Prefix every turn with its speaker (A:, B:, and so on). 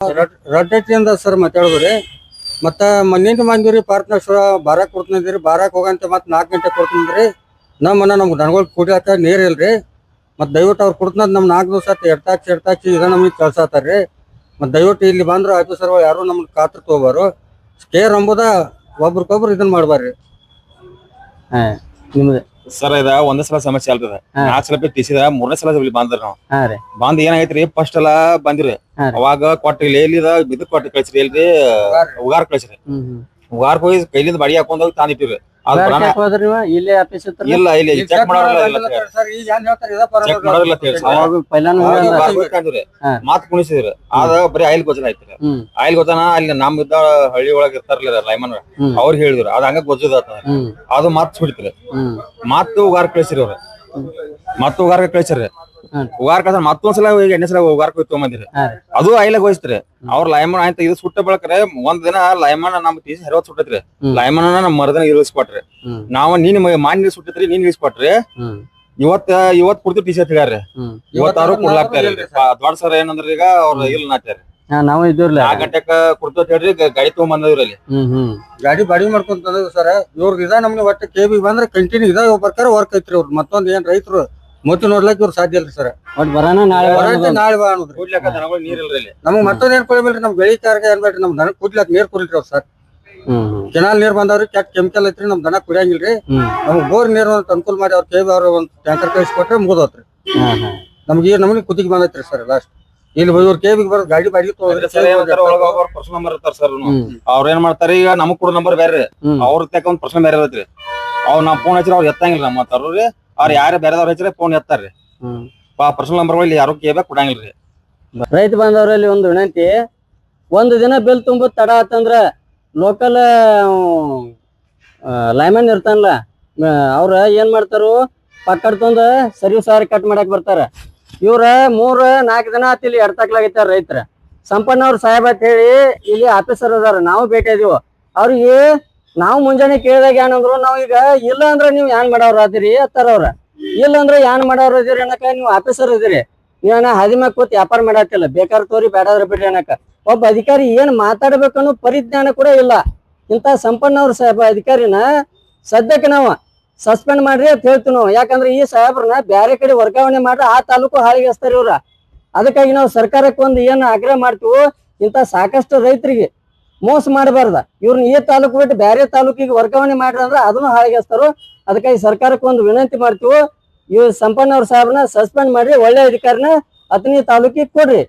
A: ರಡ್ಡಟ್ಟಿಯಿಂದ sir ಮಾತಾಡೋದ್ರಿ ಮತ್ತ ಮಣ್ಣಿನ ಮಂದಿರಿ partners ಬಾರಾಕ್ ಕೊಡ್ತಂದ್ರಿ ಬಾರಾಕ್ ಹೋಗಂತ ಮತ್ 4 ಗಂಟೆ ಕೊಡ್ತಂದ್ರಿ ನಮ್ಮನ್ನ ನಮ್ಗೆ ದನಗಳು ಕುಡಿಯಾಕ ನೀರ್ ಇಲ್ರಿ ಮತ್ ದಯವಿಟ್ಟು ಅವ್ರು ಕೊಡ್ತಂದ್ ನಮ್ 4 ದಿವಸ ಎಡ್ತಾಚಿ ಇದ ನಮಗೆ ಕಳ್ಸಾತಾರ್ರಿ ಮತ್ ದಯವಿಟ್ಟು ಇಲ್ಲಿ ಬಂದ್ರು ಆಫೀಸರ್ ಯಾರು ನಮ್ಗೆ ಖಾತ್ರಿ ತಗೋಬಾರು ಕೇರ್ ಅಂಬುದ ಒಬ್ರಿಗೊಬ್ರು ಇದನ್ನ ಮಾಡ್ಬಾರ್ರಿ.
B: ನಿಮ್ದು
C: ಸರ್ ಇದ ಒಂದೇ ಸಲ ಸಮಸ್ಯೆ ಆಗ್ತದ 4 ಸಲ ತೀಸಿದ 3ನೇ ಸಲ ಇಲ್ಲಿ ಬಂದ್ರ ನಾವು ಬಂದ್ ಏನಾಗೈತ್ರಿ ಫಸ್ಟ್ ಎಲ್ಲ ಬಂದಿರಿ ಅವಾಗ ಕೊಟ್ಟ ಇಲ್ಲಿದ ಬಿದ್ದು ಕೊಟ್ಟು ಕಳ್ಸಿರಿ ಎಲ್ರಿ ಉಗಾರ್ ಕಳ್ಸಿರಿ ಉಗಾರ್ಕ್ ಹೋಗಿ ಕೈಲಿಂದ ಬಾಡಿ ಹಾಕೊಂಡ್ ಹೋಗಿ ತಾನಿಟ್ಟಿರಿ
B: ಇಲ್ಲೇ ಆಫೀಸ್
C: ಇಲ್ಲ ಇಲ್ಲಿ ಚೆಕ್ ಮಾಡೋದಿಲ್ಲ ಮಾತ್ ಕುಣಿಸಿದ್ರಿ ಅದ ಬರೀ ಆಯಿಲ್ ಗೊಜನ ಐತ್ರಿ ಆಯಿಲ್ ಗೊಜನ ಅಲ್ಲಿ ನಮ್ ಇದ್ದ ಹಳ್ಳಿ ಒಳಗ ಇರ್ತಾರಲ್ಲ ಲೈಮನ್ ಅವ್ರು ಹೇಳಿದ್ರು ಅದ ಹಂಗ ಗೊಜ್ಜದ ಅದು ಮತ್ ಸುಡಿತ್ರಿ ಮತ್ ಉಗಾರ್ ಕಳಿಸಿರಿ ಅವ್ರ ಮತ್ ಉಗಾರ್ಗ ಕಳಿಸಿರಿ ಉಗಾರ್ ಕಳ್ಸ ಮತ್ತೊಂದ್ಸಲ ಎಣ್ಣೆ ಸಲ ಉಗಾರ್ ತಗೊಂಬಂದಿರಿ ಅದು ಆಯಿಲ್ ಹೋಯ್ತ್ರಿ ಅವ್ರ ಲೈಮನ್ ಆಯ್ತು ಇದು ಸುಟ್ಟ ಬಳಕ್ರೆ ಒಂದ್ ದಿನ ಲೈಮನ್ ನಮ್ ತೀಸಿ ಹರಿವತ್ ಸುಟ್ಟತ್ರಿ ಲೈಮನ್ ನಮ್ ಮರದನ ಇಳಿಸ್ಕೊಟ್ರಿ ನಾವ್ ಮಾನ್ಯ ಸುಟ್ಟತ್ರಿ ನೀನ್ ಇಳಿಸ್ಕೊಟ್ರಿ ಇವತ್ ಪೂರ್ತಿ ಟಿ ಶರ್ಟ್ ಹೇಳ್ಯಾರ ಇವತ್ತಾರು ಕೊಡ್ಲಾಗ್ತಾರ ದೊಡ್ಡ ಸರ್ ಏನಂದ್ರ ಈಗ ಅವ್ರ ಇಲ್ಲ ನಾಟ್ಯಾರಿ
B: ನಾವು ಇದ್ರಲ್ಲ
C: 4 ಗಂಟೆಕ ಕೊಡ್ತೇವೆ ಹೇಳ್ರಿ ಗಾಡಿ ತಗೊಂಬಂದ್ರಿ ಅಲ್ಲಿ
A: ಗಾಡಿ ಬಾಡಿ ಮಾಡ್ಕೊಂತ ಸರ್ ಇವ್ರಿಗೆ ಇದ ನಮ್ಗೆ ಒಟ್ಟು ಕೆಬಿ ಬಂದ್ರೆ ಕಂಟಿನ್ಯೂ ಇದ ಬರ್ತಾರ ವರ್ಕ್ ಐತ್ರಿ ಅವ್ರು ಮತ್ತೊಂದ್ ಏನ್ ರೈತರು ಮೊತ್ತ ನೋಡ್ಲಕ್ ಇವ್ರು ಸಾಧ್ಯ ಇಲ್ರಿ ಸರ್ ನಾಳೆ ಬಾ ಅನ್ನೋದ್ರಿ
C: ನೀರ್ ಇಲ್ರಿ
A: ನಮ್ಗ್ ಮತ್ತೊಂದ್ ಏನ್ ಕೊಡ್ಬೇಡ್ರಿ ನಮ್ ಬೆಳಿ ಕಾರ್ಗ ಏನ್ ಬೇಡ್ರಿ ನಮ್ ದನ ಕುಡ್ಲಾಕ್ ನೀರ್ ಕುಡಿಲ್ರಿ ಅವ್ರು ಸರ್ ಕೆನಾಲ್ ನೀರ್ ಬಂದವ್ರಿ ಕೆಟ್ಟ ಕೆಮಿಕಲ್ ಐತ್ರಿ ನಮ್ ದನ ಕುಡಿಯಂಗಿಲ್ರಿ ನಮ್ಗ್ ಬೋರ್ ನೀರ್ ಅನುಕೂಲ ಮಾಡಿ ಅವ್ರ ಕೇಬಿ ಅವ್ರ ಒಂದ್ ಟ್ಯಾಂಕರ್ ಕಳಿಸ್ಕೊಟ್ರೆ ಮುಗಿದೋತ್ರಿ ನಮ್ಗೆ ನಮ್ಗೆ ಕುತ್ತಿಗೆ ಬಂದೈತ್ರಿ ಸರ್ ಲಾಸ್ಟ್ ಇಲ್ಲಿ ಇವ್ರ ಕೇಬಿಗೆ ಬರೋದು ಗಾಡಿ ಬಾಡಿಗೆ
C: ಪರ್ಸನಲ್ ನಂಬರ್ ಇರ್ತಾರ ಸರ್ ಅವ್ರ ಏನ್ ಮಾಡ್ತಾರ ಈಗ ನಮಗ್ ಕೂಡ ನಂಬರ್ ಬೇರೆ ಅವ್ರ ತಕ್ಕ ಒಂದ್ ಪರ್ಸನಲ್ ಬೇರೆ ಇರತ್ರಿ ಅವ್ರ ನಾವ್ ಫೋನ್ ಹಚ್ಚಿರ ಅವ್ರ ಎತ್ತಂಗಿಲ್ಲ ನಮ್ಮ ಮಾತಾಡ್ರಿ ಅವ್ರ ಯಾರ ಬೇರೆದವ್ರ ಹಚ್ಚಿರ ಫೋನ್ ಎತ್ತಾರ್ರಿ ಪರ್ಸನಲ್ ನಂಬರ್ ಇಲ್ಲಿ ಯಾರು ಕೇಬ ಕೊಡಂಗಿಲ್ರಿ.
B: ರೈತ ಬಂದವರಲ್ಲಿ ಒಂದು ವಿನಂತಿ, ಒಂದು ದಿನ ಬಿಲ್ ತುಂಬ ತಡ ಆತಂದ್ರ ಲೋಕಲ್ ಲೈಮನ್ ಇರ್ತಾನಲ್ಲ ಅವ್ರ ಏನ್ ಮಾಡ್ತಾರು ಪಕ್ಕಡ್ ತಂದ ಸರ್ವಿಸ್ ಅವ್ರ ಕಟ್ ಮಾಡಕ್ ಬರ್ತಾರ. ಇವ್ರ 3-4 ದಿನ ಆತ ಇಲ್ಲಿ ಎಡ್ತಾಕ್ಲಾಗೈತಾರ ರೈತರ. ಸಂಪಣ್ಣ ಅವ್ರ ಸಾಹೇಬ್ ಅಂತ ಹೇಳಿ ಇಲ್ಲಿ ಆಫೀಸರ್ ಅದಾರ, ನಾವು ಭೇಟಿ ಇದೀವಿ ಅವ್ರಿಗೆ. ನಾವು ಮುಂಜಾನೆ ಕೇಳಿದಾಗ ಏನಂದ್ರು, ನಾವ್ ಈಗ ಇಲ್ಲ ಅಂದ್ರ ನೀವ್ ಏನ್ ಮಾಡವ್ರ ಅದಿರಿ ಅತ್ತಾರ ಅವ್ರ. ಇಲ್ಲ ಅಂದ್ರ ಏನ್ ಮಾಡವ್ರ ಅದಿರಿ ಅನ್ನಕ ನೀವು ಆಫೀಸರ್ ಅದಿರಿ, ನೀವೇನ ಹದಿಮ್ಯಾಗ ಕೂತ್ ವ್ಯಾಪಾರ ಮಾಡತ್ತಿಲ್ಲ, ಬೇಕಾರ್ ತೋರಿ ಬೇಡಾದ್ರ ಬಿಡ್ರಿ ಅನ್ನಕ. ಒಬ್ಬ ಅಧಿಕಾರಿ ಏನ್ ಮಾತಾಡ್ಬೇಕನ್ನೋ ಪರಿಜ್ಞಾನ ಕೂಡ ಇಲ್ಲ. ಇಂತ ಸಂಪಣ್ಣ ಅವ್ರ ಸಾಹೇಬ ಅಧಿಕಾರಿನ ಸದ್ಯಕ್ಕೆ ನಾವು ಸಸ್ಪೆಂಡ್ ಮಾಡ್ರಿ ಅಂತ ಹೇಳ್ತೀವಿ ನಾವು. ಯಾಕಂದ್ರೆ ಈ ಸಾಹೇಬ್ರನ್ನ ಬ್ಯಾರೆ ಕಡೆ ವರ್ಗಾವಣೆ ಮಾಡ್ರಿ, ಆ ತಾಲೂಕು ಹಾಳಿಗೆಸ್ತಾರ ಇವ್ರ. ಅದಕ್ಕಾಗಿ ನಾವು ಸರ್ಕಾರಕ್ಕೆ ಒಂದು ಏನು ಆಗ್ರಹ ಮಾಡ್ತೀವಿ, ಇಂತ ಸಾಕಷ್ಟು ರೈತರಿಗೆ ಮೋಸ ಮಾಡಬಾರ್ದ. ಇವ್ರನ್ನ ಈ ತಾಲೂಕು ಬಿಟ್ಟು ಬೇರೆ ತಾಲೂಕಿಗೆ ವರ್ಗಾವಣೆ ಮಾಡ್ರಿ ಅಂದ್ರೆ ಅದನ್ನು ಹಾಳಿಗೆಸ್ತಾರು. ಅದಕ್ಕಾಗಿ ಸರ್ಕಾರಕ್ಕೆ ಒಂದು ವಿನಂತಿ ಮಾಡ್ತೀವಿ, ಇವ್ ಸಂಪಣ್ಣ ಅವ್ರ ಸಾಹೇಬ್ರನ್ನ ಸಸ್ಪೆಂಡ್ ಮಾಡ್ರಿ, ಒಳ್ಳೆ ಅಧಿಕಾರಿನ ಅತನಿ ತಾಲೂಕಿಗೆ ಕೊಡ್ರಿ.